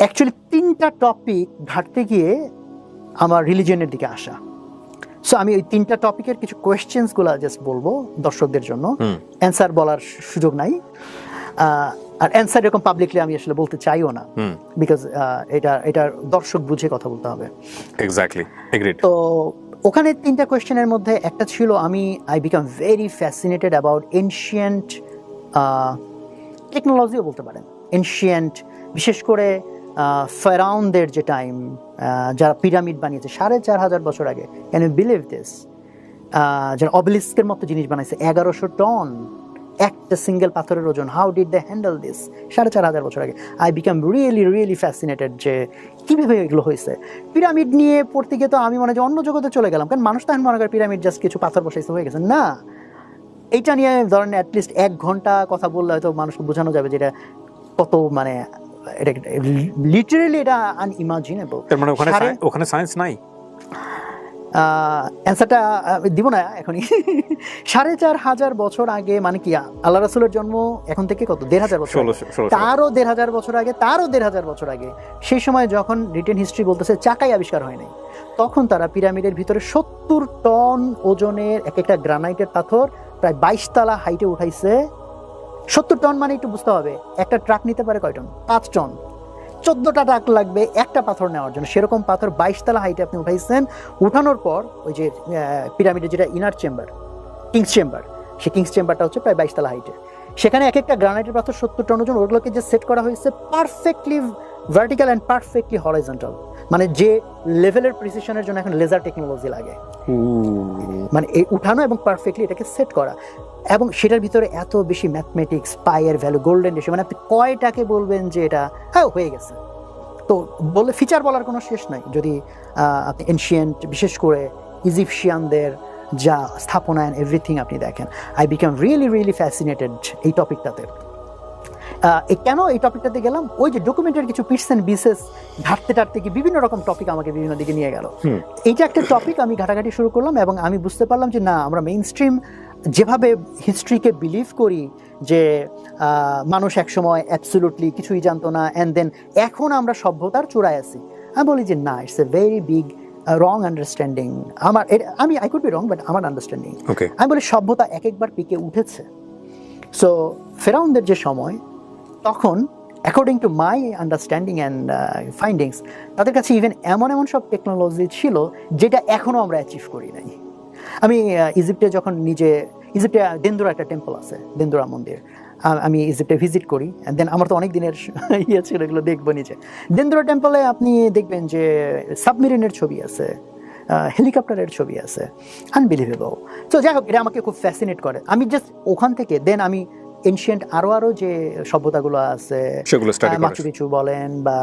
Actually 3টা topic ঘাটতে গিয়ে আমার রিলিজিয়নের দিকে আসা। সো আমি ওই 3টা টপিকের কিছু কোয়েশ্চেন্সগুলো জাস্ট বলবো দর্শকদের জন্য, অ্যান্সার বলার সুযোগ নাই, আর অ্যান্সার এরকম পাবলিকলি আমি আসলে বলতে চাইও না, বিকজ এটা দর্শক বুঝে কথা বলতে হবে। Exactly, agreed. তো ওখানে 3টা কোয়েশ্চেনের মধ্যে একটা ছিল I became very fascinated about ancient টেকনোলজিও বলতে পারেন, এনশিয়েন্ট, বিশেষ করে ফেরাউনদের যে টাইম, যারা পিরামিড বানিয়েছে 4500 বছর আগে। Can you believe this? যারা অবলিস্কের মতো জিনিস বানাইছে, 1100 টন একটা সিঙ্গেল পাথরের ওজন। How did they handle this 4500 বছর আগে? আই বিকাম রিয়েলি ফ্যাসিনেটেড যে কীভাবে এগুলো হয়েছে। পিরামিড নিয়ে পড়তে গিয়ে তো আমি মনে হয় অন্য জগতে চলে গেলাম, কারণ মানুষ তো এখন মনে করে পিরামিড জাস্ট কিছু পাথর বসাইছে হয়ে গেছে। না, এইটা নিয়ে ধরেন অ্যাটলিস্ট 1 ঘন্টা কথা বললে হয়তো মানুষকে বোঝানো যাবে যে এটা কত, মানে এটা লিটারেলি এটা আনইমাজিনেবল। তার মানে ওখানে সায়েন্স নাই। অ্যান্সারটা দিব না এখনই। 4500 বছর আগে, মানে কি আল্লাহ রাসূলের জন্ম এখন থেকে কত 1500 বছর, তারও 1500 বছর আগে, তারও 1500 বছর আগে, সেই সময় যখন রিটেন হিস্ট্রি বলতেছে চাকাই আবিষ্কার হয় নাই, তখন তারা পিরামিডের ভিতরে 70 টন ওজনের একটা গ্রানাইটের পাথর প্রায় 22 তলা হাইটে উঠাইছে। 70 টন মানে একটু বুঝতে হবে, একটা ট্রাক নিতে পারে কয় টন? 5 টন। 14টা ট্রাক লাগবে একটা পাথর নেওয়ার জন্য। সেরকম পাথর 22 তলা হাইটে আপনি উঠাইছেন। উঠানোর পর ওই যে পিরামিডের যেটা ইনার চেম্বার, কিংস চেম্বার, সেই কিংস চেম্বারটা হচ্ছে প্রায় 22 তলা হাইটে। সেখানে একটা গ্রানাইটের পাথর 70 টন ওজন, ওগুলোকে যে সেট করা হয়েছে perfectly vertical and perfectly horizontal, মানে যে লেভেলের প্রিসিশনের জন্য এখন লেজার টেকনোলজি লাগে, মানে এই উঠানো এবং পারফেক্টলি এটাকে সেট করা। এবং সেটার ভিতরে এত বেশি ম্যাথমেটিক্স, পায়ের ভ্যালু, গোল্ডেন রেশিও, মানে আপনি কয়টাকে বলবেন যে এটা হ্যাঁ হয়ে গেছে। তো বলে ফিচার বলার কোনো শেষ নাই। যদি আপনি এনশিয়েন্ট, বিশেষ করে ইজিপশিয়ানদের যা স্থাপনা অ্যান্ড এভরিথিং আপনি দেখেন, আই বিকাম রিয়েলি ফ্যাসিনেটেড এই টপিকটাতে। কেন এই টপিকটাতে গেলাম? ওই যে ডকুমেন্টের কিছু পিটস অ্যান্ড বিসেস ঘাটতে গিয়ে বিভিন্ন রকম টপিক আমাকে বিভিন্ন দিকে নিয়ে গেল। এইটা একটা টপিক আমি ঘাটাঘাটি শুরু করলাম, এবং আমি বুঝতে পারলাম যে না, আমরা মেইন স্ট্রিম যেভাবে হিস্ট্রিকে বিলিভ করি যে মানুষ একসময় অ্যাবসলিউটলি কিছুই জানতো না, অ্যান্ড দেন এখন আমরা সভ্যতার চূড়ায় আছি, আমি বলি যে না, it's a very big wrong understanding. I could be wrong, but আমার আন্ডারস্ট্যান্ডিং, আমি বলি সভ্যতা একবার পিকে উঠেছে। সো ফেরাউনদের যে সময়, তখন according to my understanding and findings, তাদের কাছে ইভেন এমন সব টেকনোলজি ছিল যেটা এখনও আমরা অ্যাচিভ করি নাই। আমি ইজিপ্টে যখন ইজিপ্টে দেন্দুরা একটা টেম্পল আছে, দেন্দুরা মন্দির, আমি ইজিপ্টে ভিজিট করি, দেন আমার তো অনেক দিনের ইয়ে ছিল, এগুলো দেখবো নিজে। দেন্দুরা টেম্পলে আপনি দেখবেন যে সাবমেরিনের ছবি আছে, হেলিকপ্টারের ছবি আছে, আনবিলিভেবল। তো যাই হোক, এটা আমাকে খুব ফ্যাসিনেট করে। আমি জাস্ট ওখান থেকে দেন আমি এনশিয়েন্ট আরো যে সভ্যতাগুলো আছে, মাচু পিচু বলেন বা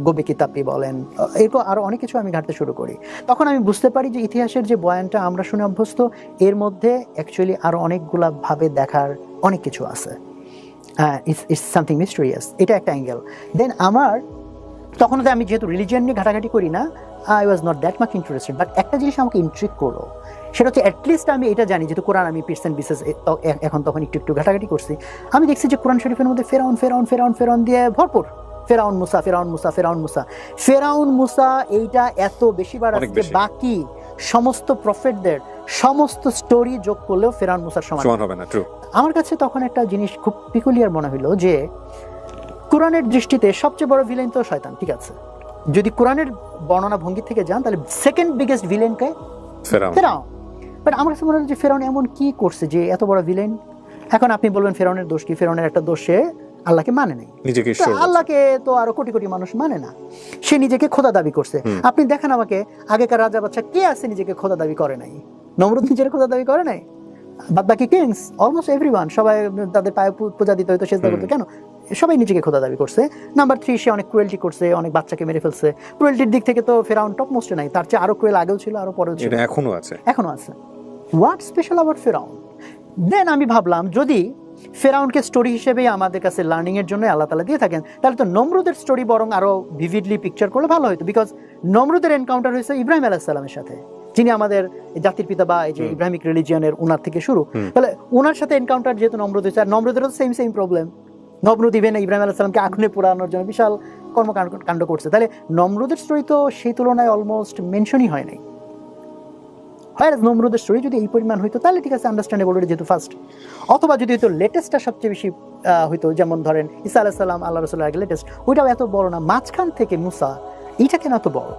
গোবেকি তাপ্পি বলেন, এরকম আরো অনেক কিছু আমি ঘাটতে শুরু করি। তখন আমি বুঝতে পারি যে ইতিহাসের যে বয়ানটা আমরা শুনে অভ্যস্ত, এর মধ্যে অ্যাকচুয়ালি আরো অনেকগুলা ভাবে দেখার অনেক কিছু আছে। ইটস সামথিং মিস্টেরিয়াস, এটা একটা অ্যাঙ্গেল। দেন আমার তখন তো আমি যেহেতু রিলিজিয়ন নিয়ে ঘাটাঘাটি করি না, I was not that much interested, but একটা জিনিস আমাকে ইন্ট্রিগ করলো, সেটা হচ্ছে অ্যাটলিস্ট আমি এটা জানি, যেহেতু কোরআন আমি পিটস অ্যান্ড বিসেস এখন তখন একটু ঘাটাঘাটি করছি, আমি দেখছি যে কোরআন শরীফের মধ্যে ফেরাউন দিয়ে ভরপুর। ফেরাউন মুসা এইটা এত বেশিবার আসছে, বাকি সমস্ত প্রফেটদের সমস্ত স্টোরি যোগ করলেও ফেরাউন মুসার সমান হবে না। আমার কাছে তখন একটা জিনিস খুব পিকুলিয়ার মনে হইলো যে কোরআনের দৃষ্টিতে সবচেয়ে বড় ভিলেন তো শয়তান, ঠিক আছে। যদি কোরআনের বর্ণনা ভঙ্গি থেকে যান, তাহলে সেকেন্ড বিগেস্ট ভিলেন কে? ফেরাউন। বাট আমার কাছে মনে হয় যে ফেরাউন এমন কি করছে যে এত বড় ভিলেন? এখন আপনি বলবেন ফেরাউনের দোষ কি? ফেরাউনের একটা দোষে আল্লাহকে মানে নাই, আল্লাহকে তো আরো কোটি কোটি মানুষ মানে না, সে নিজেকে খোদা দাবি করছে। আপনি দেখেন আমাকে, আগেকার রাজা বাচ্চা কে আছে নিজেকে খোদা দাবি করে নাই? নমরুদ নিজের খোদা দাবি করে নাই, বাদ বাকি কিংস অলমোস্ট এভরিওয়ান, সবাই তাদের পায়ে পূজা দিতে হইতো, সেজদা করতো, কেন? সবাই নিজেকে খোদা দাবি করছে। নাম্বার 3, সে অনেক ক্রুয়েলটি করছে, অনেক বাচ্চাকে মেরে ফেলছে। ক্রুয়েলটির দিক থেকে তো ফেরাউন টপ মোস্টে নাই, তার চেয়ে আরো ক্রুয়েল আগেও ছিল, আরো পরেও ছিল, এখনো আছে। হোয়াট স্পেশাল অ্যাবাউট ফেরাউন? দেন আমি ভাবলাম, যদি ফেরাউনকে স্টোরি হিসেবে আমাদের কাছে লার্নিং এর জন্য আল্লাহ তাআলা দিয়ে থাকেন, তাহলে তো নমরুদের স্টোরি বরং আরো ভিভিডলি পিকচার করলে ভালো হতো। বিকজ নমরুদের এনকাউন্টার হয়েছে ইব্রাহিম আলাইহিস সালামের সাথে, যিনি আমাদের জাতির পিতা বা এই যে ইব্রাহিমিক রিলিজিয়নের, ওনার থেকে শুরু। তাহলে ওনার সাথে এনকাউন্টার যেহেতু নমরুদ হয়েছে, আর নমরুদেরও সেম প্রবলেম। নমরুদ ইভেন ইব্রাহিম আলাইহিস সালামকে আগুনে পোড়ানোর জন্য বিশাল কর্মকাণ্ড করছে, তাহলে নমরুদের স্টোরি তো সেই তুলনায় অলমোস্ট মেনশনই হয় নাই। হয় নমরুদের স্টোরি যদি এই পরিমাণ হইতো তাহলে ঠিক আছে, আন্ডারস্ট্যান্ডেবল, যেহেতু ফার্স্ট, অথবা যদি হয়তো লেটেস্টটা সবচেয়ে বেশি হইতো, যেমন ধরেন ঈসা আলাইহিস সালাম আল্লাহ রাসূলের আগে লেটেস্ট, ওইটাও এত বড় না, মাঝখান থেকে মুসা, এইটা কেন এত বড়?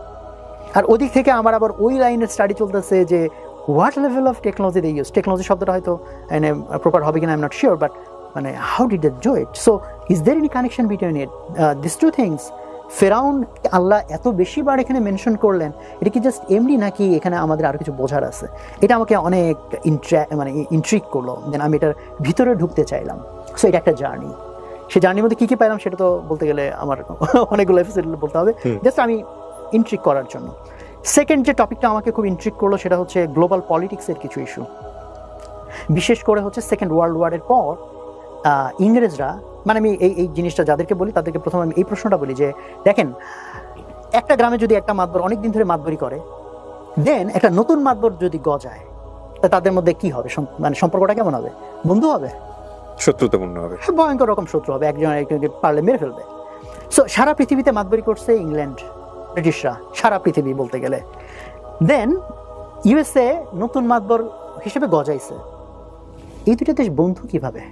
আর ওদিক থেকে আমার আবার ওই লাইনের স্টাডি চলতেছে যে what level of technology they use, technology শব্দটা হয়তো মানে প্রপার হবে কিনা I am not sure, but মানে how did they do it? So is there any connection between it, this two things? ফেরাউন আল্লাহ এত বেশিবার এখানে মেনশন করলেন, এটা কি জাস্ট এমনি নাকি এখানে আমাদের আরো কিছু বোঝার আছে? এটা আমাকে অনেক মানে ইন্ট্রিক করলো, দেন আমি এটার ভিতরে ঢুকতে চাইলাম। সো এটা একটা জার্নি, সেই জার্নির মধ্যে কী কী পাইলাম সেটা তো বলতে গেলে আমার অনেকগুলো এপিসোড বলতে হবে, জাস্ট আমি ইন্ট্রিক করার জন্য। সেকেন্ড যে টপিকটা আমাকে খুব ইন্ট্রিক করলো সেটা হচ্ছে গ্লোবাল পলিটিক্সের কিছু ইস্যু, বিশেষ করে হচ্ছে সেকেন্ড ওয়ার্ল্ড ওয়ারের পর ইংরেজরা, মানে আমি এই জিনিসটা যাদেরকে বলি তাদেরকে প্রথমে আমি এই প্রশ্নটা বলি যে দেখেন, একটা গ্রামে যদি একটা মাতবর অনেকদিন ধরে মাতবরি করে, দেন একটা নতুন মাতবর যদি গজায়, তা তাদের মধ্যে কি হবে? মানে সম্পর্কটা কেমন হবে? বন্ধু হবে? শত্রুতাপূর্ণ হবে, ভয়ঙ্কর রকম শত্রু হবে, একজন একজনকে পারলে মেরে ফেলবে। সো সারা পৃথিবীতে মাতবরি করছে ইংল্যান্ড, ব্রিটিশরা, সারা পৃথিবী বলতে গেলে। দেন ইউএসএ নতুন মাতবর হিসেবে গজাইছে। এই দুটো দেশ বন্ধু কিভাবে?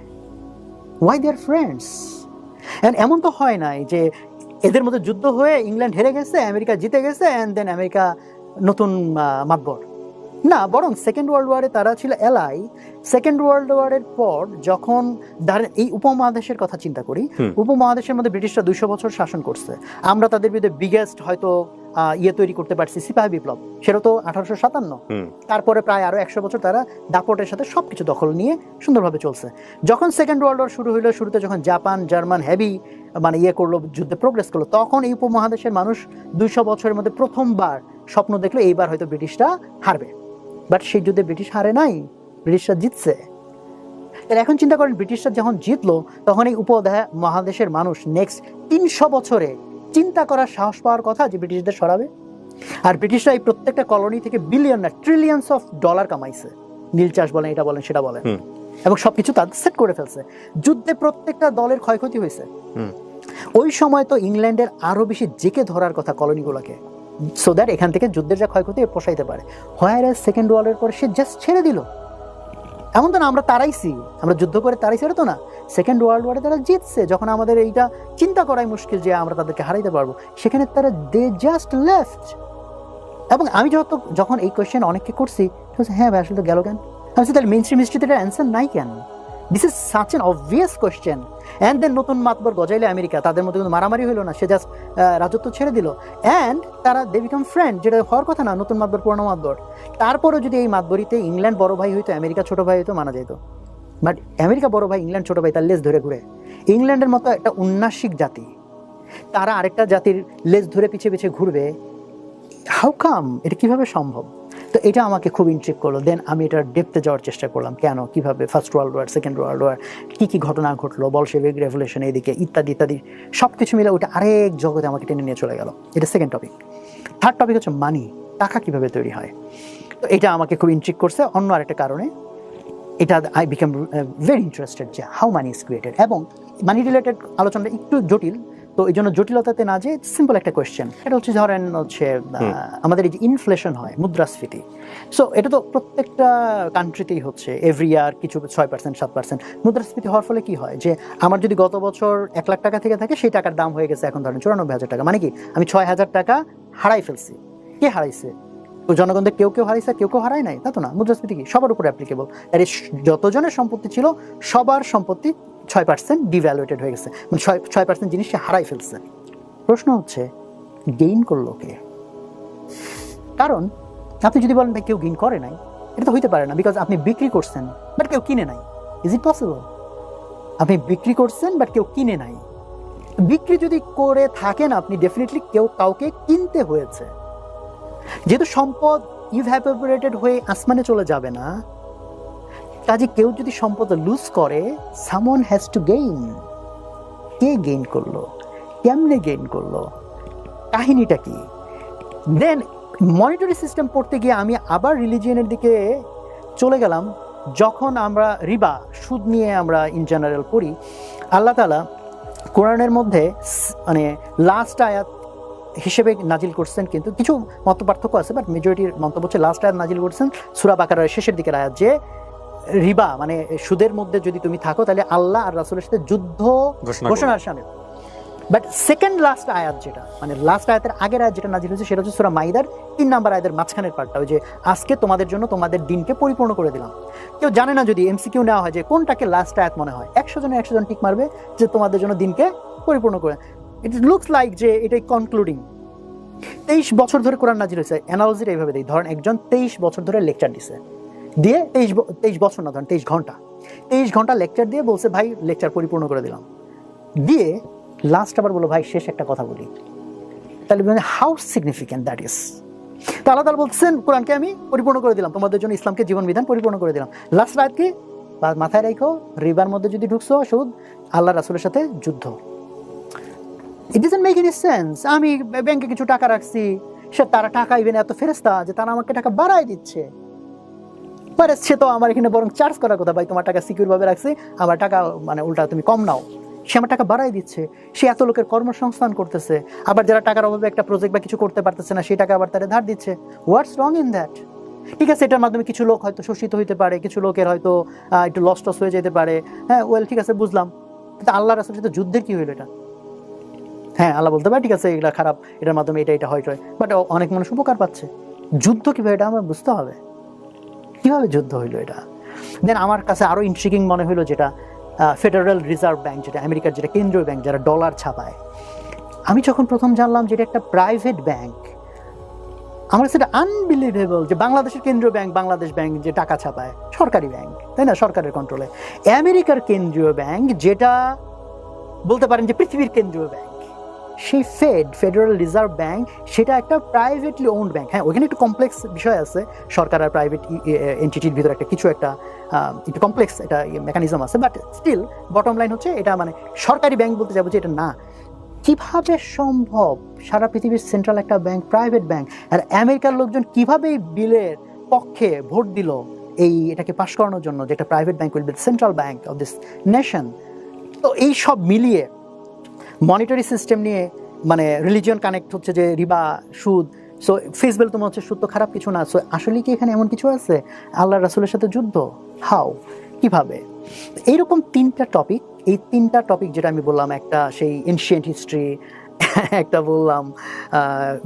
Why they are friends? And এমন তো হয় নাই যে এদের মধ্যে যুদ্ধ হয়ে ইংল্যান্ড হেরে গেছে, আমেরিকা জিতে গেছে, অ্যান্ড দেন আমেরিকা নতুন মাতবর। না, বরং সেকেন্ড ওয়ার্ল্ড ওয়ারে তারা ছিল এলাই। সেকেন্ড ওয়ার্ল্ড ওয়ারের পর যখন এই উপমহাদেশের কথা চিন্তা করি, উপমহাদেশের মধ্যে ব্রিটিশরা 200 বছর শাসন করছে। আমরা তাদের বিরুদ্ধে বিগেস্ট হয়তো তৈরি করতে পারছি সিপাহী বিপ্লব, সেটা তো 1857। তারপরে প্রায় আরো 100 বছর তারা দাপটের সাথে সবকিছু দখল নিয়ে সুন্দরভাবে চলছে। যখন সেকেন্ড ওয়ার্ল্ড ওয়ার শুরু হইলো, শুরুতে যখন জাপান জার্মান হেভি মানে করলো, যুদ্ধে প্রোগ্রেস করলো, তখন এই উপমহাদেশের মানুষ 200 বছরের মধ্যে প্রথমবার স্বপ্ন দেখলো এইবার হয়তো ব্রিটিশরা হারবে। বাট সেই যুদ্ধে ব্রিটিশ হারে নাই, ব্রিটিশরা জিতছে। এখন চিন্তা করেন, ব্রিটিশরা যখন জিতলো তখন এই উপমহাদেশের মানুষ নেক্সট 300 বছরে চিন্তা করার সাহস পাওয়ার কথা যে ব্রিটিশদের সরাবে। আর ব্রিটিশরা এই প্রত্যেকটা কলোনি থেকে বিলিয়ন না ট্রিলিয়ন্স অফ ডলার কামাইছে, নীল চাষ বলেন, এটা বলেন, সেটা বলেন, এবং সবকিছু তাদের সেট করে ফেলছে। যুদ্ধে প্রত্যেকটা দলের ক্ষয়ক্ষতি হয়েছে। ওই সময় তো ইংল্যান্ডের আরো বেশি জেকে ধরার কথা কলোনিগুলোকে, সো দ্যাট এখান থেকে যুদ্ধের যা ক্ষয়ক্ষতি পোষাইতে পারে। হোয়ার এজ সেকেন্ড ওয়ার্ল্ডের পরে সে জাস্ট ছেড়ে দিল। এমন তো না আমরা তারাইছি, আমরা যুদ্ধ করে তারাইছি, এটা তো না। সেকেন্ড ওয়ার্ল্ড ওয়ারে তারা জিতছে, যখন আমাদের এইটা চিন্তা করাই মুশকিল যে আমরা তাদেরকে হারাইতে পারবো, সেখানে তারা দে জাস্ট লেফট। এবং আমি যখন এই কোয়েশ্চেন অনেককে করছি, হ্যাঁ ভাই আসলে তো গেল কেন? আমি তাহলে মেইন স্ট্রিম হিস্ট্রিতে এটার অ্যান্সার নাই কেন? This is such an obvious question. And then নতুন মাতবর গজাইলে আমেরিকা, তাদের মধ্যে কিন্তু মারামারি হইলো না, সে জাস্ট রাজত্ব ছেড়ে দিল, অ্যান্ড তারা দে বিকাম ফ্রেন্ড, যেটা হওয়ার কথা না, নতুন মাতবর পুরনো মাতবর। তারপরেও যদি এই মাতবরিতে ইংল্যান্ড বড় ভাই হইতো, আমেরিকা ছোট ভাই হইতো, মানা যেত। বাট আমেরিকা বড় ভাই, ইংল্যান্ড ছোট ভাই, তার লেজ ধরে ঘুরে। ইংল্যান্ডের মতো একটা উন্নাসিক জাতি, তারা আরেকটা জাতির লেজ ধরে পিছিয়ে পিছিয়ে ঘুরবে? How come? এটা কিভাবে সম্ভব? তো এটা আমাকে খুব ইন্ট্রিক করলো। দেন আমি এটার ডেপথে যাওয়ার চেষ্টা করলাম, কেন, কিভাবে, first world war, second world war, কী কী ঘটনা ঘটলো, বলশেভিক রেভলিউশন, এইদিকে ইত্যাদি ইত্যাদি সব কিছু মিলে ওটা আরেক জগতে আমাকে টেনে নিয়ে চলে গেল। এটা সেকেন্ড টপিক। থার্ড টপিক হচ্ছে মানি, টাকা কিভাবে তৈরি হয়। তো এটা আমাকে খুব ইন্ট্রিক করছে অন্য আরেকটা কারণে। এটা আই বিকাম ভেরি ইন্টারেস্টেড যে হাউ মানি ইজ ক্রিয়েটেড। এবং মানি রিলেটেড আলোচনাটা একটু জটিল, তো এই জন্য জটিলতাতে না যে সিম্পল একটা কোয়েশ্চেন, এটা হচ্ছে ধরেন হচ্ছে আমাদের এই যে ইনফ্লেশন হয়, মুদ্রাস্ফীতি, সো এটা তো প্রত্যেকটা কান্ট্রিতেই হচ্ছে এভরি ইয়ার কিছু 6% 7%। মুদ্রাস্ফীতি হওয়ার ফলে কি হয় যে আমার যদি গত বছর 1 লাখ টাকা থেকে থাকে, সেই টাকার দাম হয়ে গেছে এখন ধরেন 94,000 টাকা। মানে কি আমি 6,000 টাকা হারাই ফেলছি। কে হারাইছে? তো জনগণদের কেউ কেউ হারাইছে, কেউ কেউ হারায় নাই, তা তো না। মুদ্রাস্ফীতি কি সবার উপর অ্যাপ্লিকেবল। আর যতজনের সম্পত্তি ছিল সবার সম্পত্তি 6% ডিভ্যালুয়েটেড হয়ে গেছে, মানে 6% জিনিস সে হারাই ফেলছে। প্রশ্ন হচ্ছে গেইন করলো কে? কারণ আপনি যদি বলেন ভাই কেউ গেইন করে নাই, এটা তো হইতে পারে না, বিকজ আপনি বিক্রি করছেন বাট কেউ কিনে নাই। Is it possible? আপনি বিক্রি করছেন বাট কেউ কিনে নাই। বিক্রি যদি করে থাকেন আপনি, ডেফিনেটলি কেউ কাউকে কিনতে হয়েছে। যেহেতু সম্পদ ইভ্যাপোরেটেড হয়ে আসমানে চলে যাবে না, কাজে কেউ যদি সম্পদ লুজ করে, someone has to gain. K gain করলো? কেমনে গেইন করলো? কাহিনীটা কি? দেন মনিটারি সিস্টেম পড়তে গিয়ে আমি আবার রিলিজিয়নের দিকে চলে গেলাম। যখন আমরা রিবা, সুদ নিয়ে আমরা ইন জেনারেল পড়ি, আল্লাহ তাআলা কোরআনের মধ্যে মানে লাস্ট আয়াত হিসেবে নাজিল করছেন, কিন্তু কিছু মত পার্থক্য আছে, বাট মেজরিটির মন্তব্য হচ্ছে লাস্ট আয়াত নাজিল করছেন সূরা বাকারার শেষের দিকের আয়াত, যে রিবা মানে সুদের মধ্যে যদি তুমি থাকো তাহলে আল্লাহ আর রাসূলের সাথে যুদ্ধ ঘোষণার সামিল। বাট সেকেন্ড লাস্ট আয়াত যেটা মানে লাস্ট আয়াতের আগের আয়াত যেটা নাজিল হয়েছে সেটা হচ্ছে সূরা মাইদার 3 নম্বর আয়াতের মাঝখানের পার্টটা, ওই যে আজকে তোমাদের জন্য তোমাদের দিনকে পরিপূর্ণ করে দিলাম। কেউ জানে না যদি এমসিকিউ নেওয়া হয় যে কোনটাকে লাস্ট আয়াত মনে হয়, 100 জনে 100 জন টিক মারবে যে তোমাদের জন্য দিনকে পরিপূর্ণ করে। ইট লুকস লাইক যে এটাই কনক্লুডিং। 23 বছর ধরে কোরআন নাজিল হয়েছে। অ্যানালজিটা এইভাবে দেই, ধরেন একজন 23 বছর ধরে লেকচার দিছে, দিয়ে 23 বছর না, ধরেন 23 ঘন্টা লেকচার দিয়ে বলছে ভাই লেকচার পরিপূর্ণ করে দিলাম, দিয়ে লাস্ট আবার বলো ভাই শেষ একটা কথা বলি, তাহলে হাউ সিগনিফিক্যান্ট দ্যাট ইজ। তো আল্লাহ তাআলা বলছেন কোরআনকে আমি পরিপূর্ণ করে দিলাম, তোমাদের জন্য ইসলামকে জীবন বিধান পরিপূর্ণ করে দিলাম। লাস্ট রাত কি মাথায় রাখো, রিবার মধ্যে যদি ঢুকছো সুদ, আল্লাহ রাসূলের সাথে যুদ্ধ। It doesn't make any sense. আমি ব্যাংকে কিছু টাকা রাখছি, সে তারা টাকা ইভেন এত ফেরেস্তা যে তারা আমাকে টাকা বাড়াই দিচ্ছে, পরে সে তো আমার এখানে বরং চার্জ করার কথা, ভাই তোমার টাকা সিকিউর ভাবে রাখছি, আমার টাকা মানে উল্টা তুমি কম নাও, সে আমার টাকা বাড়াই দিচ্ছে, সে এত লোকের কর্মসংস্থান করতেছে, আবার যারা টাকার অভাবে একটা প্রজেক্ট বা কিছু করতে পারতেছে না সেই টাকা আবার তারা ধার দিচ্ছে। হোয়াটস রং ইন দ্যাট? ঠিক আছে, এটার মাধ্যমে কিছু লোক হয়তো শোষিত হইতে পারে, কিছু লোকের হয়তো একটু লস টস হয়ে যেতে পারে, হ্যাঁ ওয়েল ঠিক আছে বুঝলাম, কিন্তু আল্লাহ রাসূলের সাথে যুদ্ধের কি হইলো এটা? হ্যাঁ আল্লাহ বলতে পারে ঠিক আছে এগুলা খারাপ, এটার মাধ্যমে এটা হয়, বাট অনেক মানুষ উপকার পাচ্ছে। যুদ্ধ কিভাবে এটা আমার বুঝতে হবে, কিভাবে যুদ্ধ হইলো এটা। দেন আমার কাছে আরো ইন্ট্রিগিং মনে হইলো যেটা ফেডারেল রিজার্ভ ব্যাংক, যেটা আমেরিকার যেটা কেন্দ্রীয় ব্যাংক, যারা ডলার ছাপায়। আমি যখন প্রথম জানলাম যে এটা একটা প্রাইভেট ব্যাংক, আমার কাছে এটা আনবিলিভেবল যে বাংলাদেশের কেন্দ্রীয় ব্যাংক, বাংলাদেশ ব্যাংক যে টাকা ছাপায়, সরকারি ব্যাংক তাই না, সরকারের কন্ট্রোলে। আমেরিকার কেন্দ্রীয় ব্যাংক যেটা বলতে পারেন যে পৃথিবীর কেন্দ্রীয় ব্যাংক, সেই ফেডারেল রিজার্ভ ব্যাংক, সেটা একটা প্রাইভেটলি ওন্ড ব্যাংক। হ্যাঁ ওইখানে একটু কমপ্লেক্স বিষয় আছে, সরকার আর প্রাইভেট এন্টিটির ভিতরে একটা কিছু একটা একটু কমপ্লেক্স এটা মেকানিজম আছে, বাট স্টিল বটম লাইন হচ্ছে এটা মানে সরকারি ব্যাংক বলতে যাবো যে এটা না। কিভাবে সম্ভব সারা পৃথিবীর সেন্ট্রাল একটা ব্যাংক প্রাইভেট ব্যাংক, আর আমেরিকার লোকজন কিভাবে এই বিলের পক্ষে ভোট দিল এই এটাকে পাশ করানোর জন্য, যে একটা private bank will be central bank of this nation. তো এই সব মিলিয়ে মনিটারি সিস্টেম নিয়ে মানে রিলিজিয়ন কানেক্ট হচ্ছে, যে রিবা সুদ, সো ফেসবেল তোমার হচ্ছে সুদ তো খারাপ কিছু না, সো আসলে কি এখানে এমন কিছু আছে? আল্লাহ রাসূলের সাথে যুদ্ধ, হাউ, কিভাবে? এইরকম 3টা টপিক, এই 3টা টপিক যেটা আমি বললাম, একটা সেই এনশিয়েন্ট হিস্ট্রি, একটা বললাম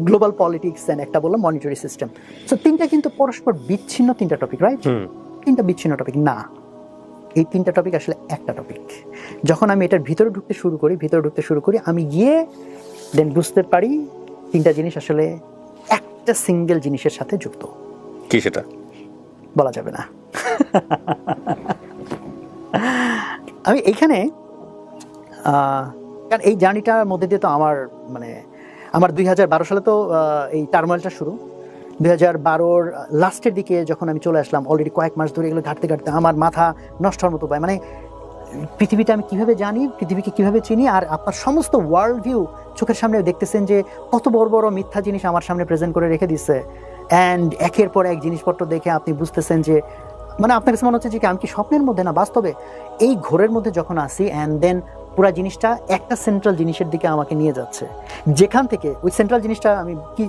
গ্লোবাল পলিটিক্স, এন্ড একটা বললাম মনিটারি সিস্টেম। সো 3টা কিন্তু পরস্পর বিচ্ছিন্ন 3টা টপিক, রাইট? 3টা বিচ্ছিন্ন টপিক না, এই 3টা টপিক আসলে একটা টপিক। যখন আমি এটার ভিতরে ঢুকতে শুরু করি আমি গিয়ে দেন বুঝতে পারি 3টা জিনিস আসলে একটা সিঙ্গেল জিনিসের সাথে যুক্ত। কি সেটা বলা যাবে না। আমি এইখানে কারণ এই জার্নিটার মধ্যে দিয়ে তো আমার 2012 সালে তো এই টার্মোয়েলটা শুরু। 2012-র লাস্টের দিকে যখন আমি চলে আসলাম, অলরেডি কয়েক মাস ধরে এগুলো ঘাটতে আমার মাথা নষ্ট হওয়ার মতো পায়। মানে পৃথিবীটা আমি কিভাবে জানি, পৃথিবীকে কিভাবে চিনি, আর আপনার সমস্ত ওয়ার্ল্ড ভিউ চোখের সামনে দেখতেছেন যে কত বড় বড় মিথ্যা জিনিস আমার সামনে প্রেজেন্ট করে রেখে দিচ্ছে, অ্যান্ড একের পর এক জিনিসপত্র দেখে আপনি বুঝতেছেন যে মানে আপনার কাছে মনে হচ্ছে যে আমি কি স্বপ্নের মধ্যে না বাস্তবে। এই ঘোরের মধ্যে যখন আসি, অ্যান্ড দেন পুরা জিনিসটা একটা সেন্ট্রাল জিনিসের দিকে আমাকে নিয়ে যাচ্ছে, যেখান থেকে ওই সেন্ট্রাল জিনিসটা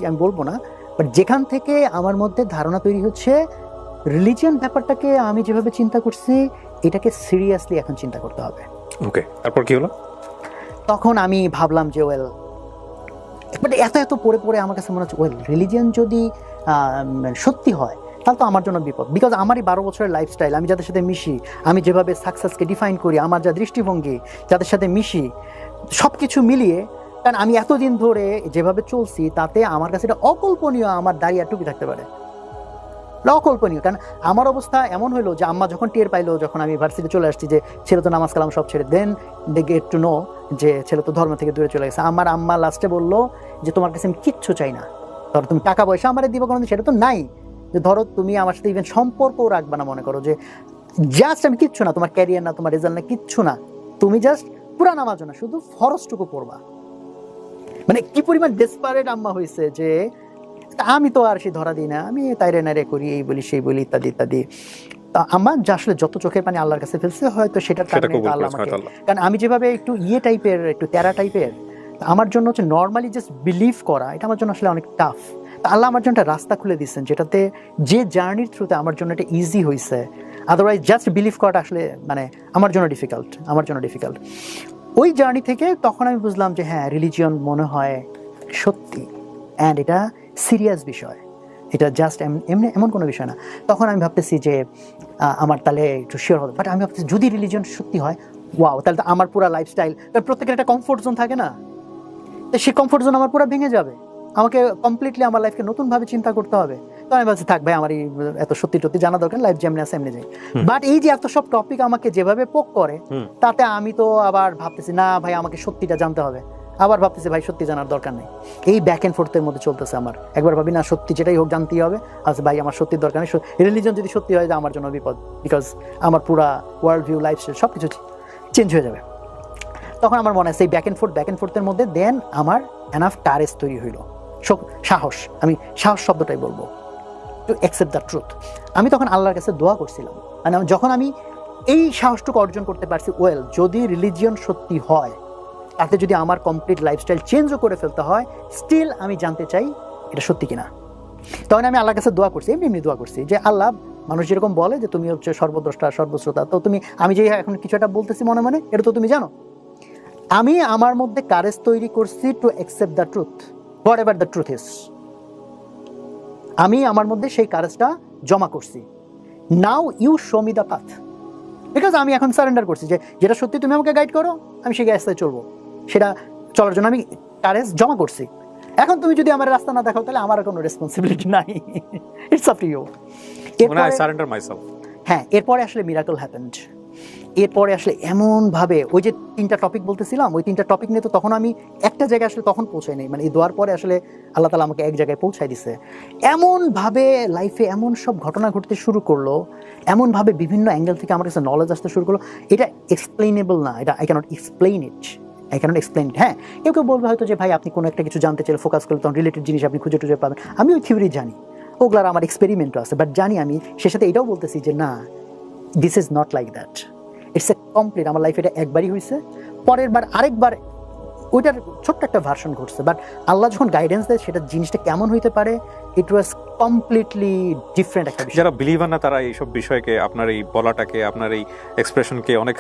আমি বলবো না, বাট যেখান থেকে আমার মধ্যে ধারণা তৈরি হচ্ছে রিলিজিয়ন ব্যাপারটাকে আমি যেভাবে চিন্তা করছি এটাকে সিরিয়াসলি এখন চিন্তা করতে হবে। ওকে, তারপর কি হলো? তখন আমি ভাবলাম যে ওয়েল, বাট এত পড়ে আমার কাছে মনে হচ্ছে ওয়েল রিলিজিয়ন যদি সত্যি হয় তাহলে তো আমার জন্য বিপদ। বিকজ আমারই 12 বছরের লাইফস্টাইল, আমি যাদের সাথে মিশি, আমি যেভাবে সাকসেসকে ডিফাইন করি, আমার যা দৃষ্টিভঙ্গি, যাদের সাথে মিশি, সব কিছু মিলিয়ে, কারণ আমি এতদিন ধরে যেভাবে চলছি তাতে আমার কাছে এটা অকল্পনীয় আমার দাঁড়িয়ে টুপি থাকতে পারে, অকল্পনীয়। কারণ আমার অবস্থা এমন হইলো যে আম্মা যখন টের পাইলো, যখন আমি ভার্সিটি চলে আসছি যে ছেলে তো নামাজ কালাম সব ছেড়ে, দেন দে গেট টু নো যে ছেলে তো ধর্ম থেকে দূরে চলে গেছে। আমার আম্মা লাস্টে বললো যে তোমার কাছে আমি কিচ্ছু চাই না, ধরো তুমি টাকা পয়সা আমার দিবা কোনো, সেটা তো নাই, যে ধরো তুমি আমার সাথে ইভেন সম্পর্কও রাখবা না, মনে করো যে জাস্ট আমি কিচ্ছু না, তোমার ক্যারিয়ার না, তোমার রেজাল্ট না, কিচ্ছু না, তুমি জাস্ট পুরা নামাজ না, শুধু ফরজটুকু পড়বা। মানে কি পরিমাণ ডেসপারেট আম্মা হয়েছে যে আমি তো আর সে ধরা দিই না, আমি তাইরে নাইরে করি, এই বলি সেই বলি ইত্যাদি ইত্যাদি। তা আমার যা আসলে যত চোখের পানি আল্লাহর কাছে ফেলছে হয়তো সেটার কারণে কবুল আল্লাহ করেছে আমাকে, হয়তো আল্লাহ। কারণ আমি যেভাবে একটু টাইপের, একটু তেরা টাইপের, আমার জন্য হচ্ছে নর্মালি জাস্ট বিলিভ করা এটা আমার জন্য আসলে অনেক টাফ। আল্লাহ আমার জন্য একটা রাস্তা খুলে দিচ্ছেন যেটাতে, যে জার্নির থ্রুতে আমার জন্য এটা ইজি হয়েছে। আদারওয়াইজ জাস্ট বিলিভ করাটা আসলে মানে আমার জন্য ডিফিকাল্ট। ওই জার্নি থেকে তখন আমি বুঝলাম যে হ্যাঁ, রিলিজিয়ন মনে হয় সত্যি, অ্যান্ড এটা সিরিয়াস বিষয়, এটা জাস্ট এমন কোনো বিষয় না। তখন আমি ভাবতেছি যে আমার তাহলে একটু শিওর হবে, বাট আমি ভাবতেছি যদি রিলিজিয়ন সত্যি হয়, ওয়াও, তাহলে তো আমার পুরো লাইফস্টাইল, প্রত্যেকের একটা কমফোর্ট জোন থাকে না, তো সেই কমফোর্ট জোন আমার পুরো ভেঙে যাবে, আমাকে কমপ্লিটলি আমার লাইফকে নতুনভাবে চিন্তা করতে হবে। তো আমি ভাবছি থাক ভাই, আমার এই এত সত্যি জানা দরকার, লাইফ যেমনি আছে এমনি যাই। বাট এই যে এত সব টপিক আমাকে যেভাবে পোক করে, তাতে আমি তো আবার ভাবতেছি না ভাই, আমাকে সত্যিটা জানতে হবে, আবার ভাবতেছি ভাই সত্যি জানার দরকার নেই। এই ব্যাক অ্যান্ড ফোর্থের মধ্যে চলতেছে আমার। একবার ভাবি না সত্যি যেটাই হোক জানতেই হবে, আচ্ছা ভাই আমার সত্যির দরকার নেই, রিলিজন যদি সত্যি হয় আমার জন্য বিপদ, বিকজ আমার পুরা ওয়ার্ল্ড ভিউ, লাইফস্টাইল সব কিছু চেঞ্জ হয়ে যাবে। তখন আমার মনে হয় সেই ব্যাক অ্যান্ড ফোর্থের মধ্যে দেন আমার এনাফ কারেজ তৈরি হইল, সাহস, আমি সাহস শব্দটাই বলবো, টু অ্যাকসেপ্ট দ্য ট্রুথ। আমি তখন আল্লাহর কাছে দোয়া করছিলাম, মানে যখন আমি এই সাহসটুকু অর্জন করতে পারছি, ওয়েল, যদি রিলিজিয়ন সত্যি হয়, তাতে যদি আমার কমপ্লিট লাইফস্টাইল চেঞ্জও করে ফেলতে হয়, স্টিল আমি জানতে চাই এটা সত্যি কিনা। তখন আমি আল্লাহর কাছে দোয়া করছি, এমনি দোয়া করছি যে আল্লাহ, মানুষ যেরকম বলে যে তুমি হচ্ছে সর্বদ্রষ্টা সর্বশ্রোতা, তো তুমি, আমি যে এখন কিছু একটা বলতেছি মনে মনে, এটা তো তুমি জানো। আমি আমার মধ্যে কারেজ তৈরি করছি to accept the truth, whatever the truth is. আমি আমার মধ্যে সেই কারেজটা জমা করছি। Now you show me the path, because আমি এখন সারেন্ডার করছি যে যেটা সত্যি তুমি আমাকে গাইড করো, আমি সেই রাস্তায় চলবো, সেটা চলার জন্য আমি কারেজ জমা করছি। এখন তুমি যদি আমার রাস্তা না দেখাও, তাহলে আমার কোনো রেসপন্সিবিলিটি নাই, it's up to you. I surrender myself. হ্যাঁ, এরপরে আসলে মিরাকল হ্যাপেন্ড। এরপরে আসলে এমনভাবে, ওই যে 3টা টপিক বলতেছিলাম, ওই 3টা টপিক নিয়ে তো তখন আমি একটা জায়গায় আসলে তখন পৌঁছাই নাই, মানে এই দোয়ার পরে আসলে আল্লাহ তাআলা আমাকে এক জায়গায় পৌঁছাই দিছে। এমনভাবে লাইফে এমন সব ঘটনা ঘটতে শুরু করলো, এমনভাবে বিভিন্ন অ্যাঙ্গেল থেকে আমার কাছে নলেজ আসতে শুরু করলো, এটা এক্সপ্লেনেবল না, এটা আই ক্যানট এক্সপ্লেইন ইট। হ্যাঁ, কেউ বলবে হয়তো যে ভাই আপনি কোনো একটা কিছু জানতে চাইলে ফোকাস করলে তখন রিলেটেড জিনিস আপনি খুঁজে টুজে পাবেন। আমি ওই থিওরি জানি, ওগুলার আমার এক্সপেরিমেন্টও আছে, বাট জানি আমি সে সাথে এটাও বলতেছি যে না, this is not like that, it's a complete. আমার লাইফে এটা একবারই হয়েছে, পরের বার আরেকবার ওইটার ছোট্ট একটা ভার্সন ঘটছে, বাট আল্লাহ যখন গাইডেন্স দেয় সেটা জিনিসটা কেমন হইতে পারে, ইট ওয়াজ কমপ্লিটলি ডিফারেন্ট একটা বিষয়। যারা বিলিভার না, তারা এইসব বিষয়কে, আপনার এই বলাটাকে, আপনার এই এক্সপ্রেশনকে অনেক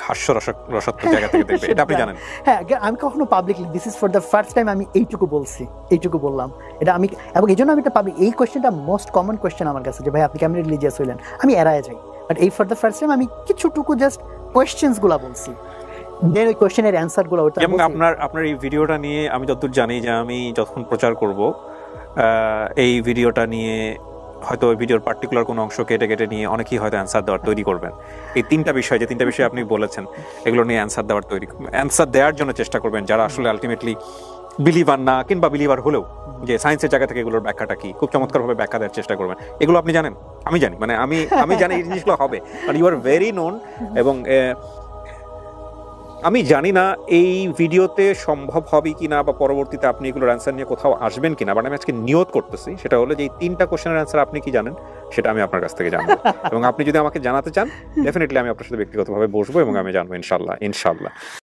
রসাত্মক জায়গা থেকে দেখবে, এটা আপনি জানেন। হ্যাঁ, আমি কখনো publicly, this is for the first time আমি এইটুকু বললাম, এটা আমি, এবং এই জন্য আমি এটা পাবলিক, এই কোয়েশ্চেনটা মোস্ট কমন কোয়েশ্চেন আমার কাছে, যে ভাই আপনি কেমন রিলিজিয়াস হইলেন, আমি এড়ায় যাই, বাট এই ফর দ্য ফার্স্ট টাইম আমি কিছুটুকু জাস্ট কোয়েশ্চেন্সগুলো বলছি, দেন ওই কোয়েশ্চেনের অ্যান্সারগুলো। এবং আপনার এই ভিডিওটা নিয়ে আমি যতদূর জানি, যে আমি যখন প্রচার করব এই ভিডিওটা নিয়ে, হয়তো ওই ভিডিওর পার্টিকুলার কোনো অংশ কেটে নিয়ে অনেকেই হয়তো অ্যান্সার দেওয়ার তৈরি করবেন। এই 3টা বিষয়, যে 3টা বিষয় আপনি বলেছেন, এগুলো নিয়ে অ্যান্সার দেওয়ার জন্য চেষ্টা করবেন, যারা আসলে আলটিমেটলি বিলিভার না, কিংবা বিলিভার হলেও যে সায়েন্সের জায়গা থেকে এগুলোর ব্যাখ্যাটা কি, খুব চমৎকারভাবে ব্যাখ্যা দেওয়ার চেষ্টা করবেন। এগুলো আপনি জানেন, আমি জানি, মানে আমি জানি এই জিনিসগুলো হবে, কারণ ইউ আর ভেরি নোন। এবং আমি জানি না এই ভিডিওতে সম্ভব হবে কিনা, বা পরবর্তীতে আপনি এগুলোর অ্যান্সার নিয়ে কোথাও আসবেন কিনা, বাট আমি আজকে নিয়ত করতেছি, সেটা হলো যে এই 3টা কোশ্চেনের অ্যান্সার আপনি কি জানেন সেটা আমি আপনার কাছ থেকে জানবো। এবং আপনি যদি আমাকে জানাতে চান, ডেফিনেটলি আমি আপনার সাথে ব্যক্তিগতভাবে বসবো এবং আমি জানবো, ইনশাল্লাহ।